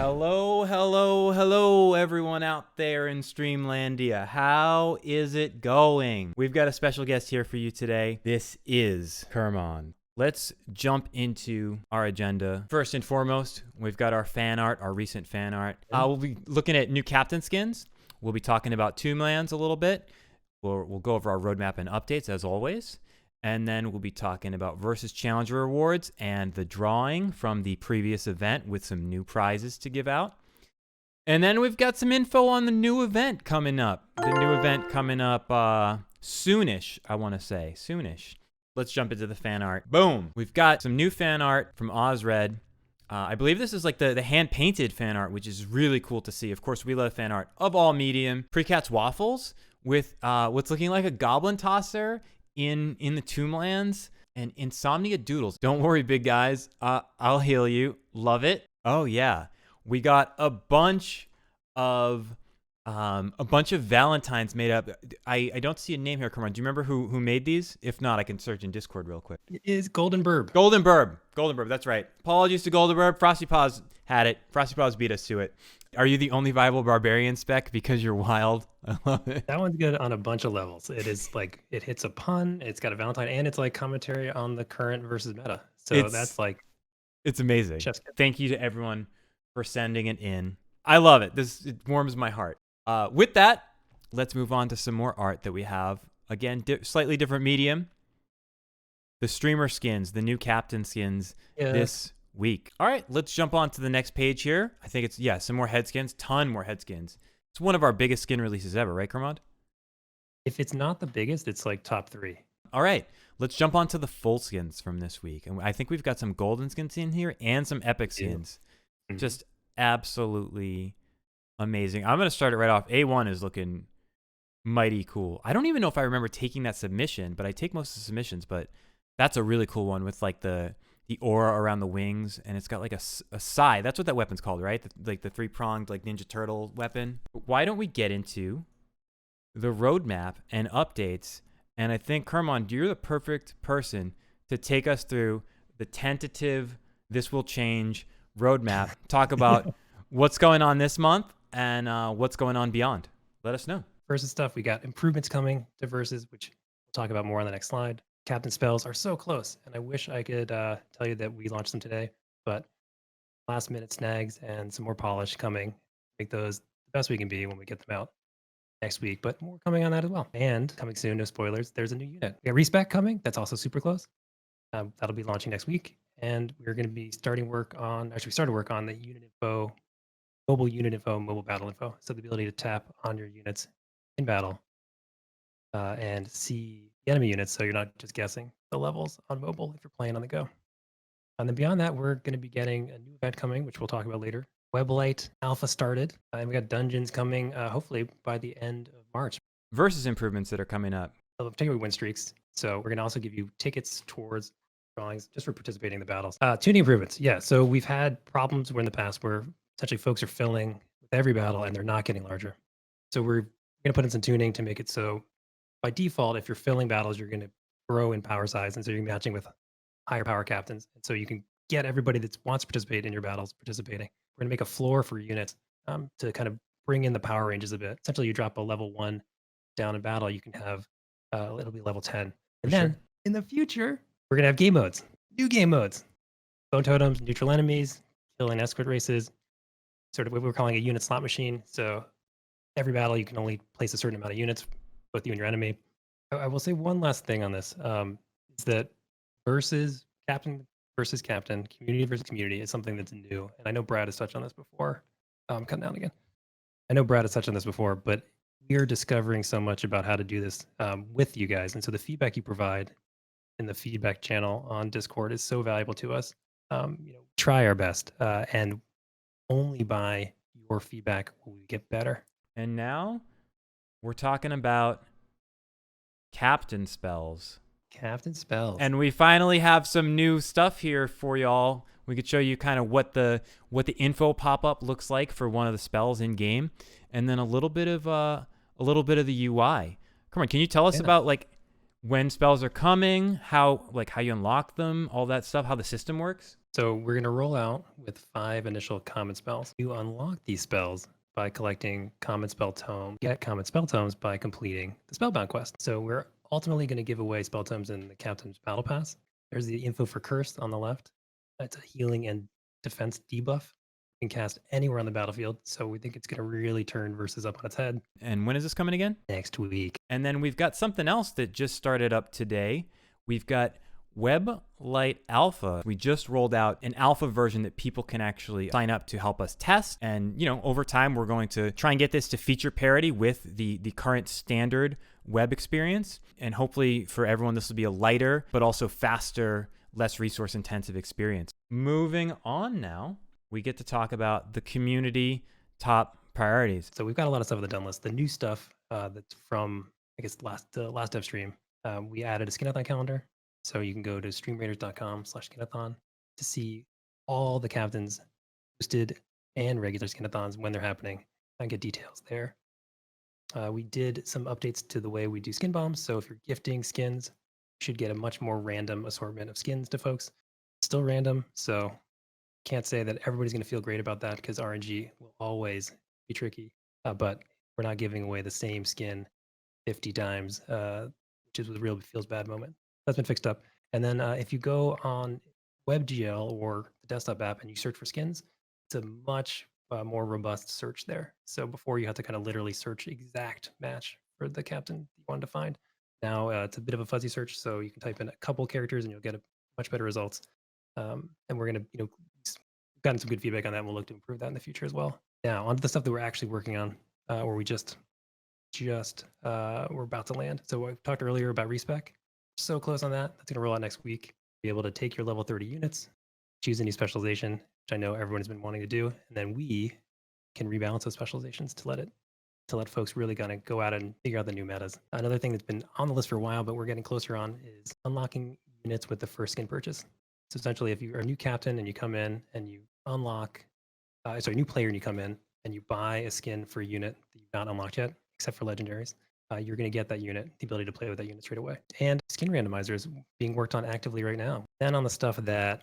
Hello, hello, hello, everyone out there in Streamlandia. How is it going? We've got a special guest here for you today. This is Kermon. Let's jump into our agenda. First and foremost, we've got our fan art, our recent fan art. We'll be looking at new captain skins. We'll be talking about Tomblands a little bit. We'll go over our roadmap and updates as always. And then we'll be talking about Versus Challenger rewards and the drawing from the previous event with some new prizes to give out. And then we've got some info on the new event coming up. The new event coming up soonish, I want to say. Soonish. Let's jump into the fan art. Boom! We've got some new fan art from Ozred. I believe this is like the hand-painted fan art, which is really cool to see. Of course, we love fan art of all medium. Precats Waffles with what's looking like a Goblin Tosser in the Tomblands, and Insomnia Doodles. Don't worry, big guys. I'll heal you. Love it. Oh yeah, we got a bunch of Valentines made up. I don't see a name here. Come on, do you remember who made these? If not, I can search in Discord real quick. It is Golden Burb. Golden Burb. That's right. Apologies to Golden Burb. Frosty Paws had it. Frosty Paws beat us to it. Are you the only viable barbarian spec because you're wild? I love it. That one's good on a bunch of levels. It is like, it hits a pun, it's got a Valentine, and it's like commentary on the current versus meta. So that's like, it's amazing. Thank you to everyone for sending it in. I love it. It warms my heart. With that, let's move on to some more art that we have. Again, slightly different medium. The streamer skins, the new captain skins this week. All right, let's jump on to the next page here. I think it's, some more head skins, ton more head skins. It's one of our biggest skin releases ever, right, Kermod? If it's not the biggest, it's like top 3. All right, let's jump on to the full skins from this week. And I think we've got some golden skins in here and some epic skins. Mm-hmm. Just absolutely amazing. I'm going to start it right off. A1 is looking mighty cool. I don't even know if I remember taking that submission, but I take most of the submissions. But that's a really cool one with like the aura around the wings, and it's got like a scythe. That's what that weapon's called, right? Like the 3-pronged like Ninja Turtle weapon. Why don't we get into the roadmap and updates? And I think, Kermon, you're the perfect person to take us through the tentative, this will change roadmap. Talk about what's going on this month and what's going on beyond. Let us know. Versus stuff, we got improvements coming to Versus, which we'll talk about more on the next slide. Captain spells are so close, and I wish I could tell you that we launched them today, but last minute snags and some more polish coming. Make those the best we can be when we get them out next week, but more coming on that as well. And coming soon, no spoilers, there's a new unit. We got Respec coming, that's also super close. That'll be launching next week, and we're going to be starting work on, actually we started work on the unit info, mobile unit info, mobile battle info. So the ability to tap on your units in battle and see the enemy units, so you're not just guessing the levels on mobile if you're playing on the go. And then beyond that, we're going to be getting a new event coming, which we'll talk about later. Weblite Alpha started, and we got dungeons coming hopefully by the end of March. Versus improvements that are coming up. Particularly win streaks. So we're going to also give you tickets towards drawings just for participating in the battles. Tuning improvements. Yeah, so we've had problems where in the past where essentially folks are filling with every battle and they're not getting larger. So we're going to put in some tuning to make it so by default, if you're filling battles, you're going to grow in power size. And so you're matching with higher power captains. And so you can get everybody that wants to participate in your battles participating. We're going to make a floor for units to kind of bring in the power ranges a bit. Essentially, you drop a level 1 down in battle, you can have, it'll be level 10. And then in the future, we're going to have game modes, new game modes. Bone totems, neutral enemies, killing escort races, sort of what we're calling a unit slot machine. So every battle, you can only place a certain amount of units, both you and your enemy. I will say one last thing on this, is that versus captain, community versus community is something that's new. And I know Brad has touched on this before. Cutting down again. I know Brad has touched on this before, but we are discovering so much about how to do this with you guys. And so the feedback you provide in the feedback channel on Discord is so valuable to us. Try our best, and only by your feedback will we get better. And now we're talking about captain spells. Captain spells. And we finally have some new stuff here for y'all. We could show you kind of what the info pop-up looks like for one of the spells in game, and then a little bit of the UI. Come on, can you tell us about like when spells are coming, how you unlock them, all that stuff, how the system works? So we're going to roll out with 5 initial common spells. You unlock these spells by collecting common spell tome. Get common spell tomes by completing the spellbound quest. So we're ultimately going to give away spell tomes in the Captain's Battle Pass. There's the info for Curse on the left. That's a healing and defense debuff. You can cast anywhere on the battlefield. So we think it's going to really turn versus up on its head And when is this coming again? next week. And then we've got something else that just started up today. We've got Web Light Alpha. We just rolled out an alpha version that people can actually sign up to help us test. And, over time, we're going to try and get this to feature parity with the current standard web experience. And hopefully for everyone, this will be a lighter, but also faster, less resource intensive experience. Moving on now, we get to talk about the community top priorities. So we've got a lot of stuff on the done list. The new stuff that's from, I guess, the last dev stream, we added a skinathon calendar. So you can go to streamraiders.com/skinathon to see all the captains boosted and regular skinathons when they're happening and get details there. We did some updates to the way we do skin bombs. So if you're gifting skins, you should get a much more random assortment of skins to folks. Still random, so can't say that everybody's going to feel great about that because RNG will always be tricky. But we're not giving away the same skin 50 times, which is a real feels bad moment. That's been fixed up. And then if you go on WebGL or the desktop app and you search for skins, it's a much more robust search there. So before you had to kind of literally search exact match for the captain you wanted to find. Now it's a bit of a fuzzy search, so you can type in a couple characters and you'll get much better results. And we're gonna, gotten some good feedback on that. And we'll look to improve that in the future as well. Now onto the stuff that we're actually working on, or we just we're about to land. So I talked earlier about Respec. So close on that. That's going to roll out next week. Be able to take your level 30 units, choose a new specialization, which I know everyone has been wanting to do, and then we can rebalance those specializations to let folks really kind of go out and figure out the new metas. Another thing that's been on the list for a while, but we're getting closer on, is unlocking units with the first skin purchase. So essentially, if you are a new captain and you come in and you unlock, new player and you come in and you buy a skin for a unit that you've not unlocked yet, except for legendaries, you're going to get that unit, the ability to play with that unit straight away. And skin randomizers being worked on actively right now. Then on the stuff that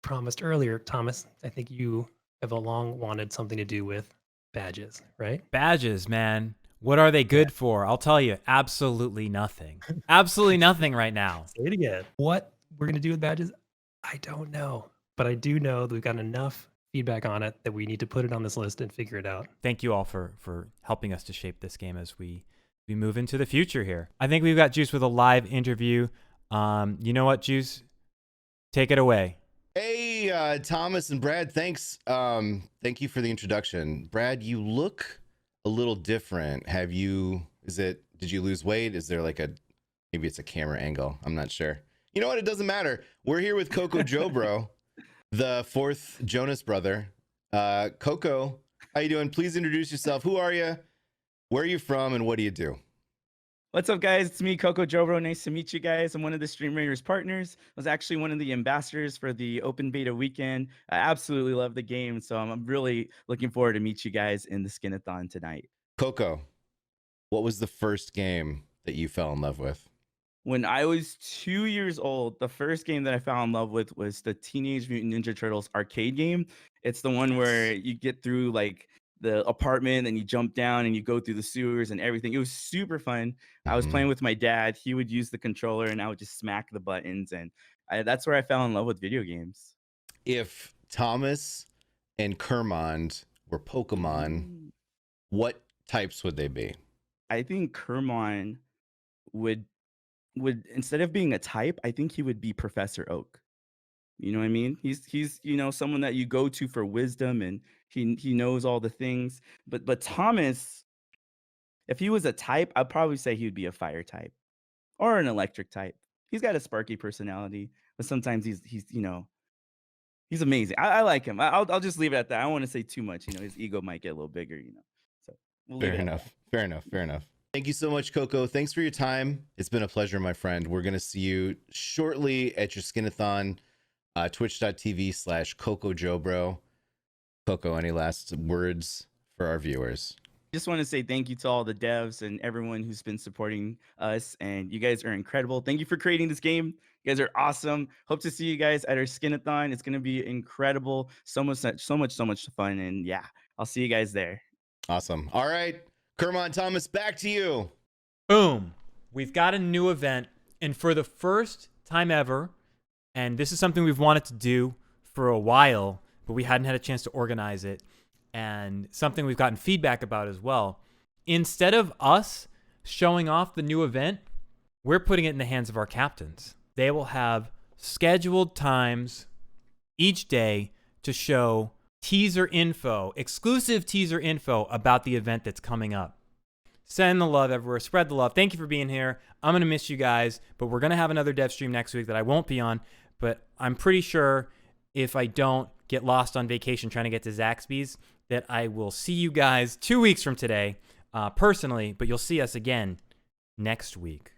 promised earlier, Thomas, I think you have a long wanted something to do with badges, right? Badges, man. What are they good for? I'll tell you, absolutely nothing. Absolutely nothing right now. Say it again. What we're going to do with badges, I don't know. But I do know that we've got enough feedback on it that we need to put it on this list and figure it out. Thank you all for helping us to shape this game as we move into the future here. I think we've got Juice with a live interview. You know what, Juice? Take it away. Hey, Thomas and Brad, thanks. Thank you for the introduction. Brad, you look a little different. Did you lose weight? Is there maybe it's a camera angle? I'm not sure. You know what? It doesn't matter. We're here with Coco Jobro, the 4th Jonas brother. Coco, how you doing? Please introduce yourself. Who are you? Where are you from? And what do you do? What's up, guys? It's me, Coco Jobro. Nice to meet you guys. I'm one of the Stream Raiders partners. I was actually one of the ambassadors for the open beta weekend. I absolutely love the game, so I'm really looking forward to meet you guys in the Skinathon tonight. Coco, what was the first game that you fell in love with? When I was 2 years old, the first game that I fell in love with was the Teenage Mutant Ninja Turtles arcade game. It's the one where you get through the apartment and you jump down and you go through the sewers and everything. It was super fun. I was playing with my dad. He would use the controller and I would just smack the buttons. And that's where I fell in love with video games. If Thomas and Kermond were Pokemon, what types would they be? I think Kermon would instead of being a type, I think he would be Professor Oak. You know what I mean? He's someone that you go to for wisdom and he knows all the things. But Thomas, if he was a type, I'd probably say he would be a fire type or an electric type. He's got a sparky personality, but sometimes he's amazing. I like him. I'll just leave it at that. I don't want to say too much. His ego might get a little bigger. So we'll leave it at that. Fair enough. Thank you so much, Coco. Thanks for your time. It's been a pleasure, my friend. We're going to see you shortly at your Skinathon, twitch.tv/Coco Jobro. Coco, any last words for our viewers? Just want to say thank you to all the devs and everyone who's been supporting us. And you guys are incredible. Thank you for creating this game. You You guys are awesome. Hope to see you guys at our Skinathon. It's gonna be incredible. So much fun. And yeah, I'll see you guys there. Awesome. All right, Kermon Thomas, back to you. Boom. We've got a new event. And for the first time ever, and this is something we've wanted to do for a while, but we hadn't had a chance to organize it, and something we've gotten feedback about as well. Instead of us showing off the new event, we're putting it in the hands of our captains. They will have scheduled times each day to show teaser info, exclusive teaser info about the event that's coming up. Send the love everywhere. Spread the love. Thank you for being here. I'm going to miss you guys, but we're going to have another dev stream next week that I won't be on, but I'm pretty sure if I don't get lost on vacation trying to get to Zaxby's, that I will see you guys 2 weeks from today personally, but you'll see us again next week.